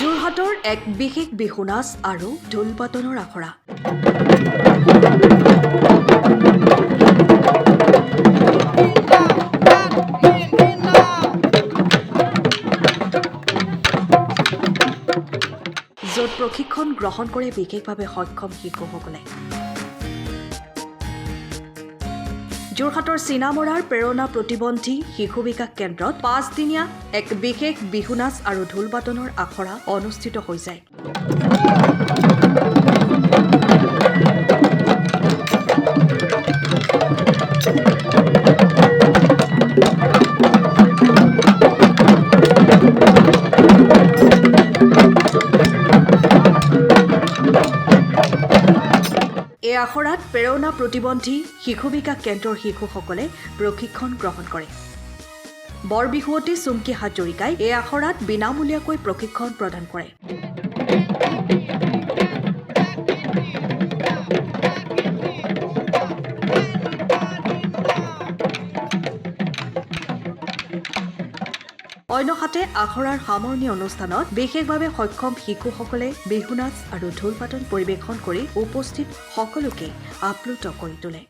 যোৰহাটৰ এক বিশেষ বিহু নাচ আৰু ঢোল বাদনৰ আখৰা। য'ত প্ৰশিক্ষণ গ্ৰহণ কৰে বিশেষভাৱে সক্ষম শিশুসকলে। যোৰহাটৰ চিনামৰাৰ প্ৰেৰণা প্ৰতিবন্ধী শিশু বিকাশ কেন্দ্ৰত 5 দিনীয়া এক বিশেষ বিহু নাচ আৰু ঢোল বাদনৰ আখৰা অনুষ্ঠিত হৈ যায়। এই আখৰাত প্ৰেৰণা প্ৰতিবন্ধী শিশু বিকাশ কেন্দ্ৰৰ শিশুসকলে প্ৰশিক্ষণ গ্ৰহণ কৰে। বৰবিহুৱতী চুমকি হাজৰিকাই এই আখৰাত বিনামূলীয়াকৈ প্ৰশিক্ষণ প্ৰদান কৰে। অন্যহাতে আখৰাৰ সামৰণি অনুষ্ঠানত বিশেষভাৱে সক্ষম শিশুসকলে বিহু নাচ আৰু ঢোল বাদন পৰিৱেশন কৰি উপস্থিত সকলোকে আপ্লুত কৰি তোলে।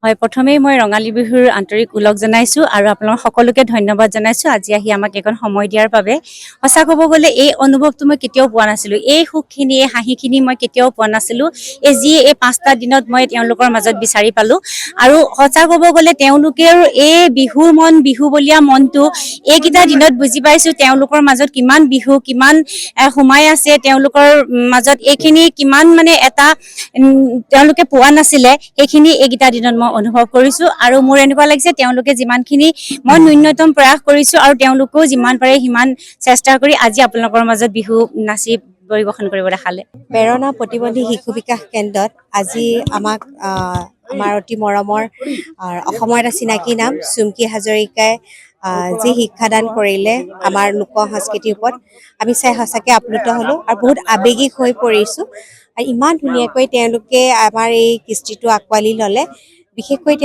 হয়, প্ৰথমেই মই ৰঙালী বিহুৰ আন্তৰিক ওলগ জনাইছো আৰু আপোনালোক সকলোকে ধন্যবাদ জনাইছো আজি আহি আমাক এখন সময় দিয়াৰ বাবে। সঁচা ক'ব গ'লে এই অনুভৱটো মই কেতিয়াও পোৱা নাছিলো, এই সুখখিনি এই হাঁহিখিনি মই কেতিয়াও পোৱা নাছিলো। এই 5টা দিনত মই তেওঁলোকৰ মাজত বিচাৰি পালো আৰু সঁচা ক'ব গ'লে তেওঁলোকৰ এই বিহুবলীয়া মনটো এইকেইটা দিনত বুজি পাইছো। তেওঁলোকৰ মাজত কিমান বিহু কিমান সোমাই আছে, তেওঁলোকৰ মাজত এইখিনি কিমান মানে এটা তেওঁলোকে পোৱা নাছিলে, সেইখিনি এইকেইটা দিনত মই অনুভৱ কৰিছো আৰু মোৰ এনেকুৱা লাগিছে তেওঁলোকে যিমানখিনি মই ন্যূনতম প্ৰয়াস কৰিছো আৰু তেওঁলোকেও যিমান পাৰে সিমান চেষ্টা কৰি আজি আপোনালোকৰ মাজত বিহু নাচি পৰিৱেশন কৰিব দেখালে। প্ৰেৰণা প্ৰতিবন্ধী শিশু বিকাশ কেন্দ্ৰত আজি আমাক আমাৰ অতি মৰমৰ অসমৰ এটা চিনাকি নাম চুমকি হাজৰিকাই যি শিক্ষাদান কৰিলে আমাৰ লোক সংস্কৃতিৰ ওপৰত আমি চাই সঁচাকৈ আপ্লুত হ'লোঁ আৰু বহুত আৱেগিক হৈ পৰিছোঁ। আৰু ইমান ধুনীয়াকৈ তেওঁলোকে আমাৰ এই কৃষ্টিটো আঁকোৱালি ল'লে। বিশেষকৈ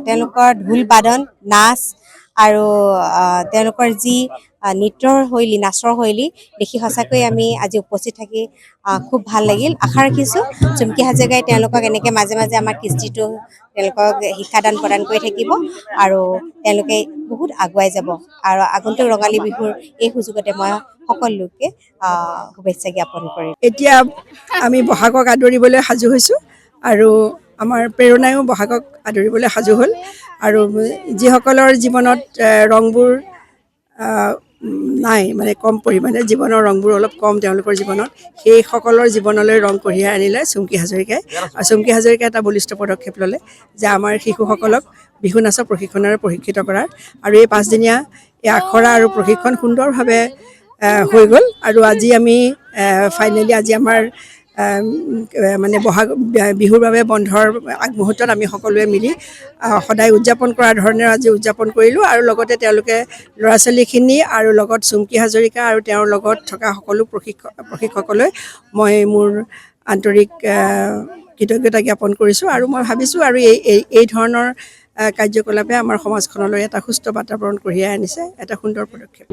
তেওঁলোকৰ ঢোল বাদন নাচ আৰু তেওঁলোকৰ যি নৃত্যৰ শৈলী নাচৰ শৈলী দেখি সঁচাকৈ আমি আজি উপস্থিত থাকি খুব ভাল লাগিল। আশা ৰাখিছোঁ চুমকি হাজৰিকাই তেওঁলোকক এনেকৈ মাজে মাজে আমাৰ কৃষ্টিটো তেওঁলোকক শিক্ষাদান প্ৰদান কৰি থাকিব আৰু তেওঁলোকে বহুত আগুৱাই যাব। আৰু আগন্তুক ৰঙালী বিহুৰ এই সুযোগতে মই সকলোকে শুভেচ্ছা জ্ঞাপন কৰিম। এতিয়া আমি বহাগক আদৰিবলৈ সাজু হৈছোঁ আৰু আমাৰ প্ৰেৰণায়ো বহাগক আদৰিবলৈ সাজু হ'ল আৰু যিসকলৰ জীৱনত ৰংবোৰ নাই, মানে কম পৰিমাণে জীৱনৰ ৰংবোৰ অলপ কম তেওঁলোকৰ জীৱনত, সেইসকলৰ জীৱনলৈ ৰং কঢ়িয়াই আনিলে চুমকি হাজৰিকাই। আৰু চুমকি হাজৰিকাই এটা বলিষ্ঠ পদক্ষেপ ল'লে যে আমাৰ শিশুসকলক বিহু নাচৰ প্ৰশিক্ষণেৰে প্ৰশিক্ষিত কৰাৰ। আৰু এই 5 দিনীয়া এই আখৰা আৰু প্ৰশিক্ষণ সুন্দৰভাৱে হৈ গ'ল আৰু আজি আমি ফাইনেলি আজি আমাৰ মানে বহাগ বিহুৰ বাবে বন্ধৰ আগমুহূৰ্তত আমি সকলোৱে মিলি সদায় উদযাপন কৰাৰ ধৰণে আজি উদযাপন কৰিলোঁ। আৰু লগতে তেওঁলোকে ল'ৰা ছোৱালীখিনি আৰু লগত চুমকি হাজৰিকা আৰু তেওঁৰ লগত থকা সকলো প্ৰশিক্ষকলৈ মই মোৰ আন্তৰিক কৃতজ্ঞতা জ্ঞাপন কৰিছোঁ। আৰু মই ভাবিছোঁ আৰু এই ধৰণৰ কাৰ্যকলাপে আমাৰ সমাজখনলৈ এটা সুস্থ বাতাবৰণ কঢ়িয়াই আনিছে, এটা সুন্দৰ পদক্ষেপ।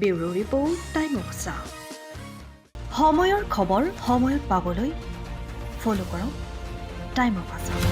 ব্যুৰো ৰিপৰ্ট টাইম অফ চাহ সময়ৰ খবৰ সময়ত পাবলৈ ফ'ল' কৰক টাইম অফ আছাম।